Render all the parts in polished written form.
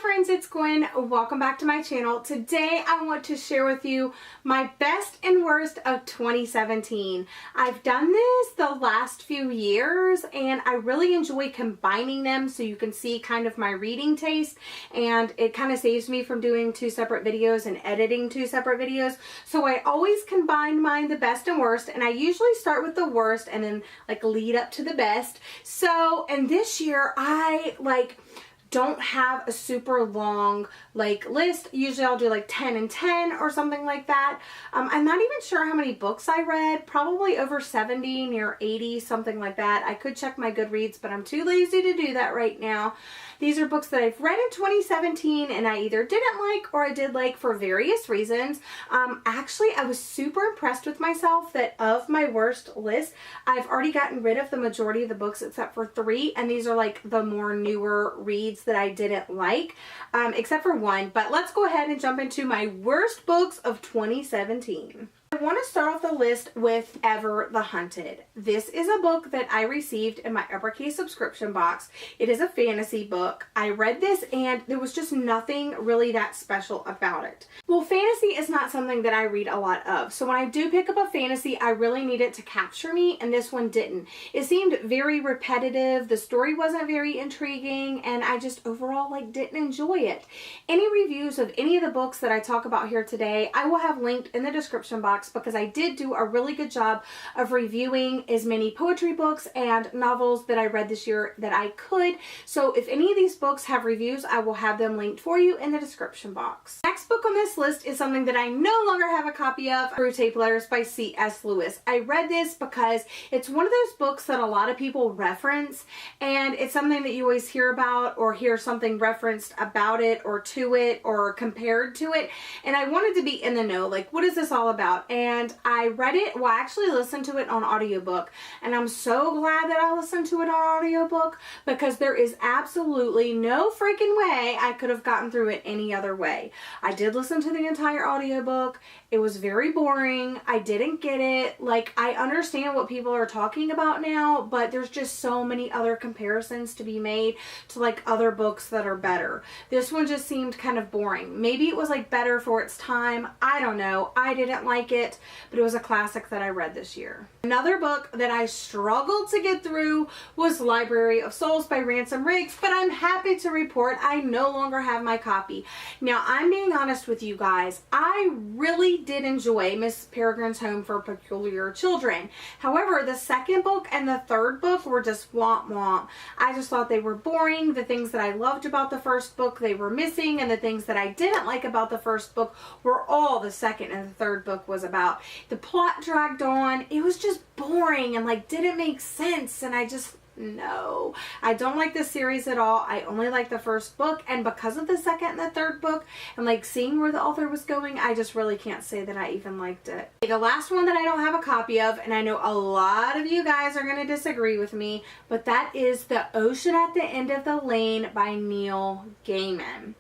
friends, it's Gwen. Welcome back to my channel. Today I want to share with you my best and worst of 2017. I've done this the last few years and I really enjoy combining them so you can see kind of my reading taste, and it kind of saves me from doing two separate videos and editing two separate videos. So I always combine mine, the best and worst, and I usually start with the worst and then like lead up to the best. So, and this year I don't have a super long list. Usually I'll do like 10 and 10 or something like that. I'm not even sure how many books I read, probably over 70, near 80, something like that. I could check my Goodreads, but I'm too lazy to do that right now. These are books that I've read in 2017 and I either didn't like or I did like for various reasons. Actually, I was super impressed with myself that of my worst list, I've already gotten rid of the majority of the books except for 3, and these are like the more newer reads that I didn't like, except for 1. But let's go ahead and jump into my worst books of 2017. I want to start off the list with Ever the Hunted. This is a book that I received in my uppercase subscription box. It is a fantasy book. I read this and there was just nothing really that special about it. Well, fantasy is not something that I read a lot of. So when I do pick up a fantasy, I really need it to capture me, and this one didn't. It seemed very repetitive. The story wasn't very intriguing, and I just overall didn't enjoy it. Any reviews of any of the books that I talk about here today, I will have linked in the description box, because I did do a really good job of reviewing as many poetry books and novels that I read this year that I could. So if any of these books have reviews, I will have them linked for you in the description box. Next book on this list is something that I no longer have a copy of, Screwtape Letters by C.S. Lewis. I read this because it's one of those books that a lot of people reference, and it's something that you always hear about or hear something referenced about it or to it or compared to it, and I wanted to be in the know, like, what is this all about? And I read it, well, I actually listened to it on audiobook, and I'm so glad that I listened to it on audiobook, because there is absolutely no freaking way I could have gotten through it any other way. I did listen to the entire audiobook. It was very boring. I didn't get it. I understand what people are talking about now, but there's just so many other comparisons to be made to other books that are better. This one just seemed kind of boring. Maybe it was better for its time. I don't know. I didn't like it, but it was a classic that I read this year. Another book that I struggled to get through was Library of Souls by Ransom Riggs, but I'm happy to report I no longer have my copy. Now, I'm being honest with you guys. I really did enjoy Miss Peregrine's Home for Peculiar Children. However, the second book and the third book were just womp womp. I just thought they were boring. The things that I loved about the first book, they were missing, and the things that I didn't like about the first book were all the second and the third book was about. The plot dragged on. It was just boring and didn't make sense, and no, I don't like this series at all. I only like the first book, and because of the second and the third book and seeing where the author was going, I just really can't say that I even liked it. The last one that I don't have a copy of, and I know a lot of you guys are going to disagree with me, but that is The Ocean at the End of the Lane by Neil Gaiman.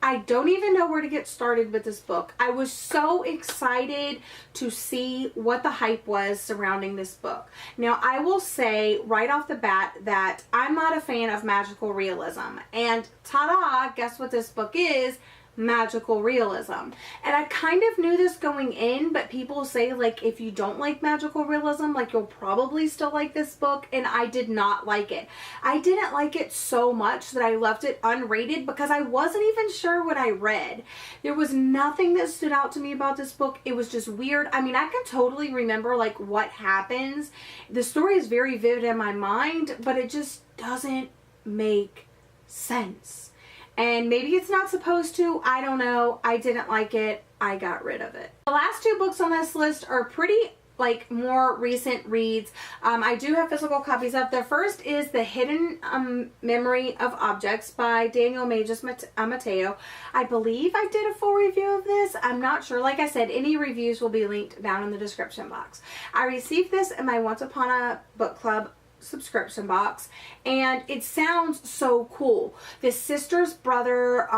I don't even know where to get started with this book. I was so excited to see what the hype was surrounding this book. Now, I will say right off the bat that I'm not a fan of magical realism. And ta-da, guess what this book is? Magical realism. And I kind of knew this going in, but people say if you don't like magical realism, you'll probably still like this book, and I did not like it. I didn't like it so much that I left it unrated because I wasn't even sure what I read. There was nothing that stood out to me about this book. It was just weird. I mean, I can totally remember what happens. The story is very vivid in my mind, but it just doesn't make sense. And maybe it's not supposed to. I don't know. I didn't like it. I got rid of it. The last 2 books on this list are pretty more recent reads. I do have physical copies of. The first is The Hidden Memory of Objects by Daniel Mages Mateo. I believe I did a full review of this. I'm not sure. Like I said, any reviews will be linked down in the description box. I received this in my Once Upon a Book Club subscription box, and it sounds so cool. This sister's brother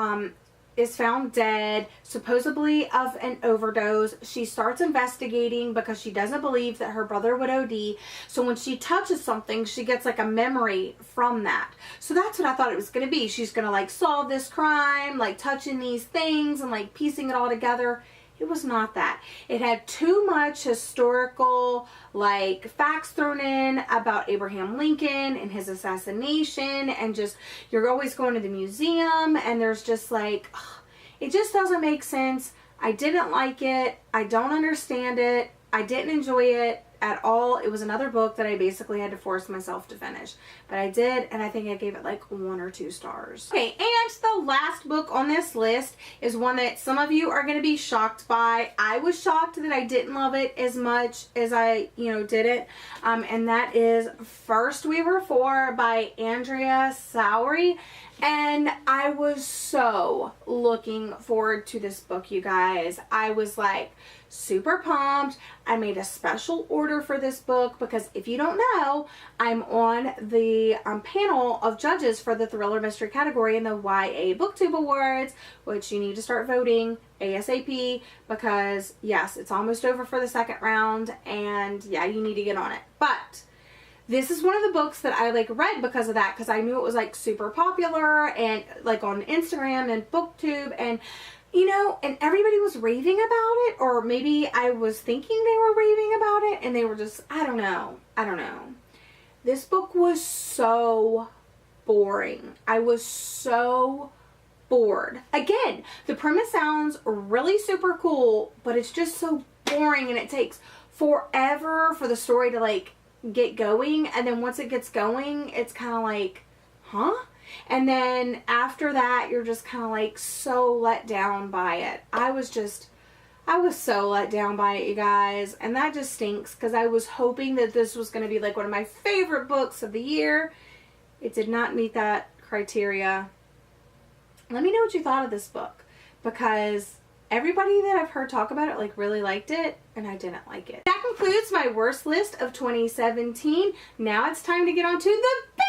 is found dead, supposedly of an overdose. She starts investigating because she doesn't believe that her brother would OD. So when she touches something, she gets like a memory from that. So that's what I thought it was going to be. She's going to like solve this crime, like touching these things and like piecing it all together. It was not that. It had too much historical like facts thrown in about Abraham Lincoln and his assassination, and just you're always going to the museum and there's just like, ugh, it just doesn't make sense. I didn't like it. I don't understand it. I didn't enjoy it at all. It was another book that I basically had to force myself to finish, but I did, and I think I gave it like 1 or 2 stars. Okay, and the last book on this list is one that some of you are going to be shocked by. I was shocked that I didn't love it as much as I, didn't, and that is First We Were Four by Andrea Sowry. And I was so looking forward to this book, you guys. I was like super pumped. I made a special order for this book because if you don't know, I'm on the panel of judges for the thriller mystery category in the YA BookTube Awards, which you need to start voting ASAP because yes, it's almost over for the second round, and yeah, you need to get on it. But this is one of the books that I like read because of that, because I knew it was like super popular and like on Instagram and BookTube, and and everybody was raving about it, or maybe I was thinking they were raving about it and they were just, I don't know. This book was so boring. I was so bored. Again, the premise sounds really super cool, but it's just so boring and it takes forever for the story to like get going, and then once it gets going it's kind of like, huh? And then after that you're just kind of like so let down by it. I was so let down by it, you guys, and that just stinks because I was hoping that this was going to be like one of my favorite books of the year. It did not meet that criteria. Let me know what you thought of this book, because everybody that I've heard talk about it like really liked it, and I didn't like it. That concludes my worst list of 2017. Now it's time to get on to the best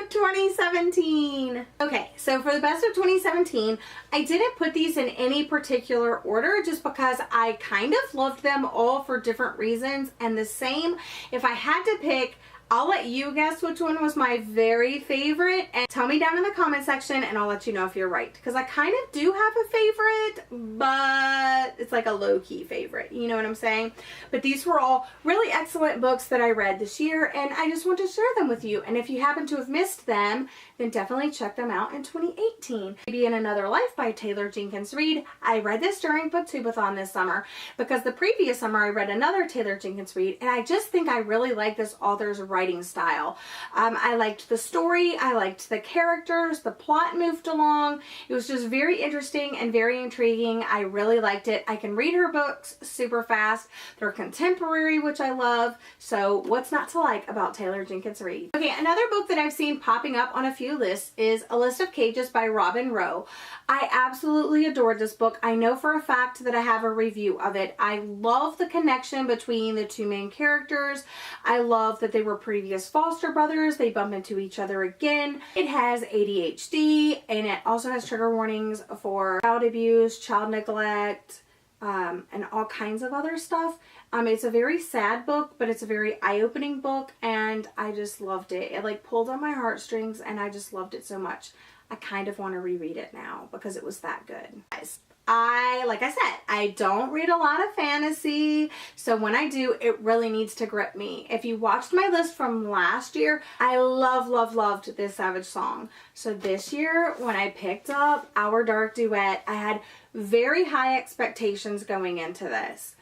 of 2017. Okay, so for the best of 2017, I didn't put these in any particular order just because I kind of loved them all for different reasons, and the same, if I had to pick, I'll let you guess which one was my very favorite, and tell me down in the comment section and I'll let you know if you're right, because I kind of do have a favorite, but it's like a low-key favorite, you know what I'm saying? But these were all really excellent books that I read this year, and I just want to share them with you, and if you happen to have missed them, then definitely check them out in 2018. Maybe in Another Life by Taylor Jenkins Reid. I read this during Booktubeathon this summer because the previous summer I read another Taylor Jenkins Reid, and I just think I really like this author's writing style. I liked the story, I liked the characters, the plot moved along. It was just very interesting and very intriguing. I really liked it. I can read her books super fast. They're contemporary, which I love. So what's not to like about Taylor Jenkins Reid? Okay, another book that I've seen popping up on a few lists is A List of Cages by Robin Rowe. I absolutely adored this book. I know for a fact that I have a review of it. I love the connection between the two main characters. I love that they were previous foster brothers. They bump into each other again. It has ADHD, and it also has trigger warnings for child abuse, child neglect, and all kinds of other stuff. It's a very sad book, but it's a very eye-opening book, and I just loved it. It like pulled on my heartstrings, and I just loved it so much. I kind of want to reread it now because it was that good. Guys, like I said, I don't read a lot of fantasy, so when I do, it really needs to grip me. If you watched my list from last year, I loved this Savage Song. So this year, when I picked up Our Dark Duet, I had very high expectations going into this.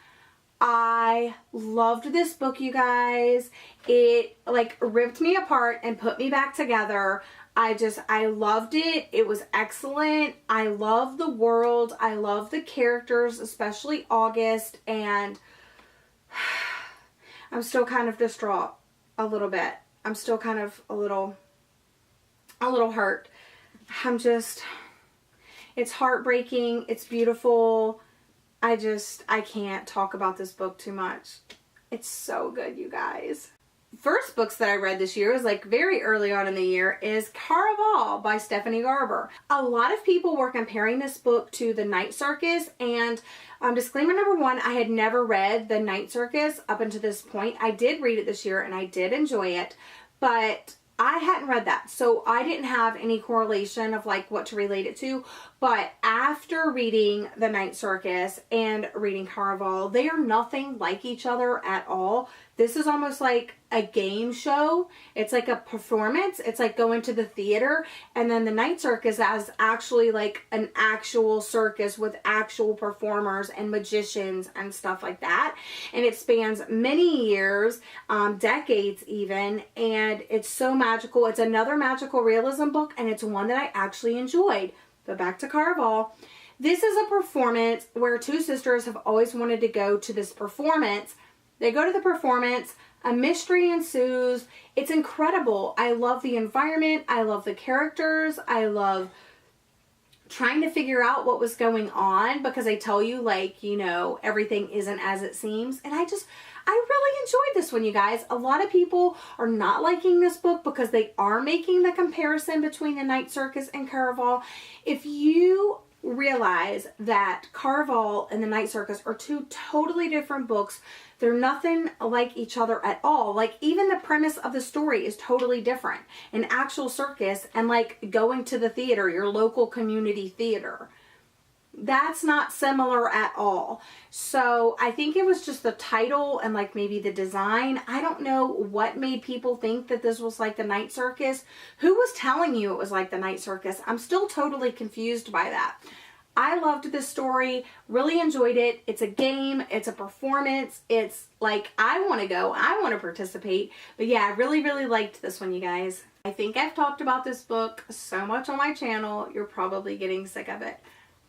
I loved this book, you guys. It like ripped me apart and put me back together. I loved it. It was excellent. I love the world. I love the characters, especially August, and I'm still kind of distraught a little bit. I'm still kind of a little hurt. It's heartbreaking. It's beautiful. I can't talk about this book too much. It's so good, you guys. first books that I read this year, was like very early on in the year, is Caraval by Stephanie Garber. A lot of people were comparing this book to The Night Circus, and disclaimer number one, I had never read The Night Circus up until this point. I did read it this year and I did enjoy it, but I hadn't read that, so I didn't have any correlation of like what to relate it to. But after reading The Night Circus and reading Caraval, they are nothing like each other at all. This is almost like a game show. It's like a performance. It's like going to the theater. And then The Night Circus is actually like an actual circus with actual performers and magicians and stuff like that. And it spans many years, decades even. And it's so magical. It's another magical realism book, and it's one that I actually enjoyed. But back to Caraval. This is a performance where two sisters have always wanted to go to this performance. They go to the performance, a mystery ensues. It's incredible. I love the environment. I love the characters. I love trying to figure out what was going on, because I tell you, like, you know, everything isn't as it seems. And I really enjoyed this one, you guys. A lot of people are not liking this book because they are making the comparison between The Night Circus and Caraval. If you realize that Caraval and The Night Circus are two totally different books, they're nothing like each other at all. Like, even the premise of the story is totally different. An actual circus and like going to the theater, your local community theater, that's not similar at all. So I think it was just the title and like maybe the design. I don't know what made people think that this was like The Night Circus. Who was telling you it was like The Night Circus? I'm still totally confused by that. I loved this story, really enjoyed it. It's a game, it's a performance. It's like, I want to go, I want to participate. But yeah, I really, really liked this one, you guys. I think I've talked about this book so much on my channel, you're probably getting sick of it.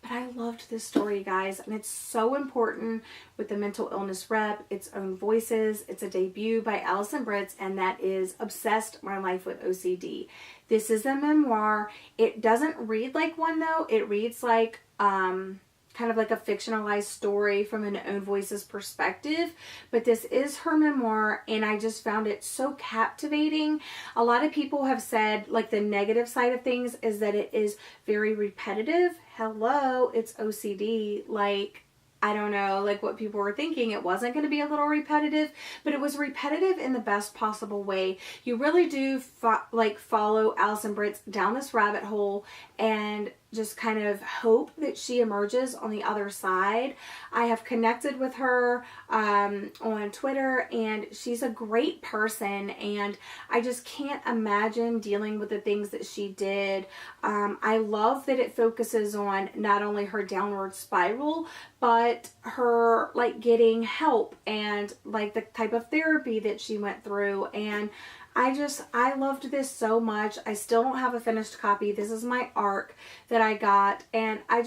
But I loved this story, you guys, and it's so important with the mental illness rep, its own voices. It's a debut by Allison Britz, and that is Obsessed My Life with OCD. This is a memoir. It doesn't read like one, though. It reads like kind of like a fictionalized story from an own voice's perspective, but this is her memoir, and I just found it so captivating. A lot of people have said like the negative side of things is that it is very repetitive. Hello, it's OCD. Like, I don't know, like what people were thinking. It wasn't going to be a little repetitive, but it was repetitive in the best possible way. You really do follow Allison Britz down this rabbit hole and just kind of hope that she emerges on the other side. I have connected with her on Twitter, and she's a great person, and I just can't imagine dealing with the things that she did. I love that it focuses on not only her downward spiral, but her like getting help and like the type of therapy that she went through. And I loved this so much. I still don't have a finished copy. This is my ARC that I got, and I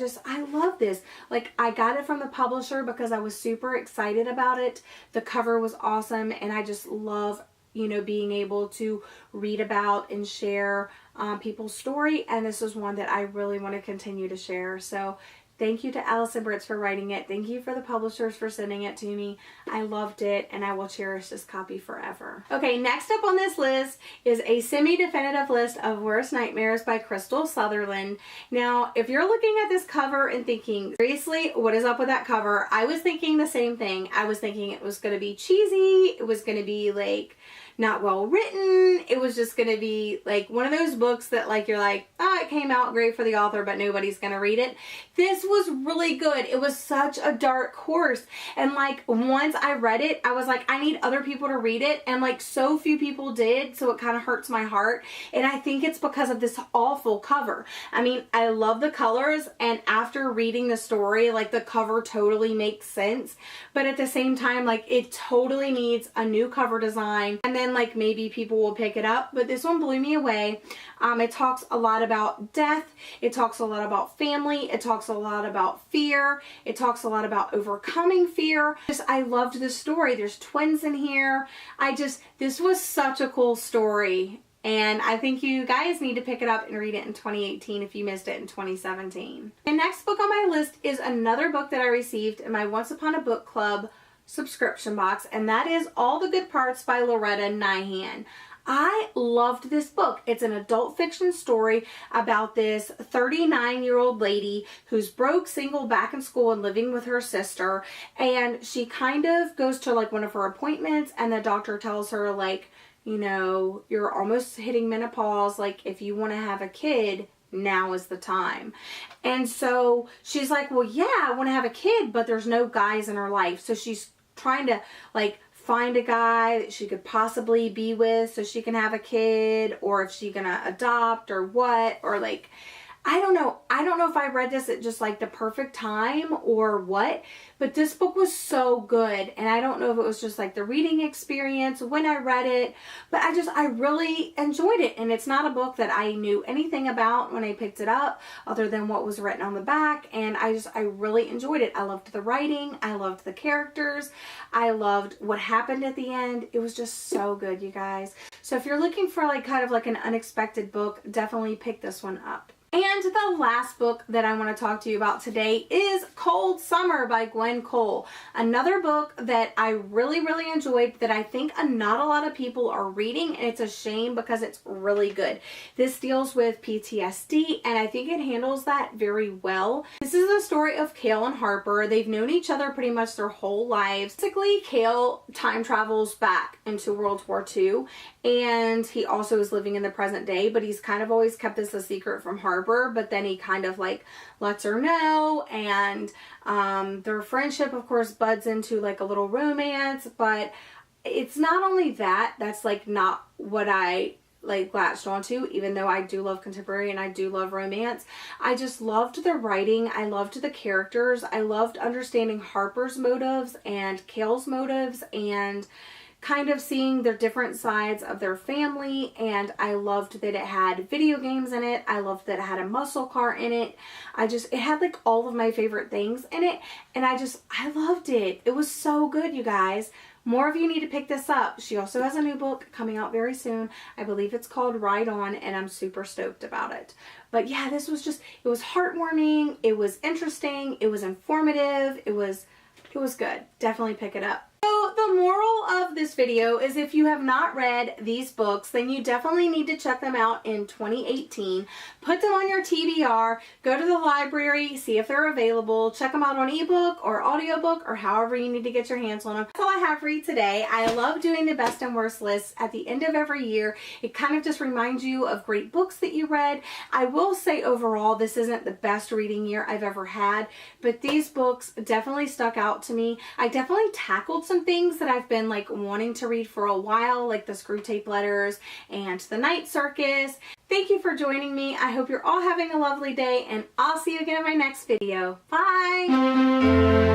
love this. Like, I got it from the publisher because I was super excited about it. The cover was awesome, and I just love, you know, being able to read about and share people's story, and this is one that I really want to continue to share. So thank you to Allison Britz for writing it. Thank you for the publishers for sending it to me. I loved it, and I will cherish this copy forever. Okay, next up on this list is a semi-definitive list of Worst Nightmares by Crystal Sutherland. Now, if you're looking at this cover and thinking, seriously, what is up with that cover? I was thinking the same thing. I was thinking it was going to be cheesy. It was going to be like not well written. It was just going to be like one of those books that like you're like, oh, it came out great for the author, but nobody's going to read it. This was really good. It was such a dark horse, and like once I read it, I was like, I need other people to read it, and like so few people did, so it kind of hurts my heart. And I think it's because of this awful cover. I mean, I love the colors, and after reading the story, like the cover totally makes sense, but at the same time, like it totally needs a new cover design, and then like maybe people will pick it up. But this one blew me away. It talks a lot about death. It talks a lot about family. It talks a lot about fear. It talks a lot about overcoming fear. I loved this story. There's twins in here. This was such a cool story. And I think you guys need to pick it up and read it in 2018 if you missed it in 2017. The next book on my list is another book that I received in my Once Upon a Book Club subscription box, and that is All the Good Parts by Loretta Nyhan. I loved this book. It's an adult fiction story about this 39-year-old lady who's broke, single, back in school, and living with her sister. And she kind of goes to like one of her appointments, and the doctor tells her, like, you know, you're almost hitting menopause. Like, if you want to have a kid, now is the time. And so she's like, well, yeah, I want to have a kid, but there's no guys in her life. So she's trying to like find a guy that she could possibly be with so she can have a kid, or if she's gonna adopt or what, or like, I don't know. I don't know if I read this at just like the perfect time or what, but this book was so good. And I don't know if it was just like the reading experience when I read it, but I really enjoyed it. And it's not a book that I knew anything about when I picked it up other than what was written on the back. And I really enjoyed it. I loved the writing. I loved the characters. I loved what happened at the end. It was just so good, you guys. So if you're looking for like kind of like an unexpected book, definitely pick this one up. And the last book that I want to talk to you about today is Cold Summer by Gwen Cole. Another book that I really enjoyed that I think not a lot of people are reading, and it's a shame because it's really good. This deals with PTSD, and I think it handles that very well. This is the story of Cale and Harper. They've known each other pretty much their whole lives. Basically, Cale time travels back into World War II, and he also is living in the present day, but he's kind of always kept this a secret from Harper. But then he kind of like lets her know, and their friendship of course buds into like a little romance. But it's not only that, that's like not what I like latched onto, even though I do love contemporary and I do love romance. I just loved the writing. I loved the characters. I loved understanding Harper's motives and Cale's motives, and kind of seeing their different sides of their family. And I loved that it had video games in it. I loved that it had a muscle car in it. It had like all of my favorite things in it, and I loved it. It was so good, you guys. More of you need to pick this up. She also has a new book coming out very soon. I believe it's called Ride On, and I'm super stoked about it. But yeah, this was it was heartwarming. It was interesting. It was informative. It was good. Definitely pick it up. So the moral of this video is, if you have not read these books, then you definitely need to check them out in 2018. Put them on your TBR, go to the library, see if they're available, check them out on ebook or audiobook or however you need to get your hands on them. That's all I have for you today. I love doing the best and worst lists at the end of every year. It kind of just reminds you of great books that you read. I will say overall, this isn't the best reading year I've ever had, but these books definitely stuck out to me. I definitely tackled some things that I've been like wanting to read for a while, like the Screwtape Letters and the Night Circus. Thank you for joining me. I hope you're all having a lovely day, and I'll see you again in my next video. Bye!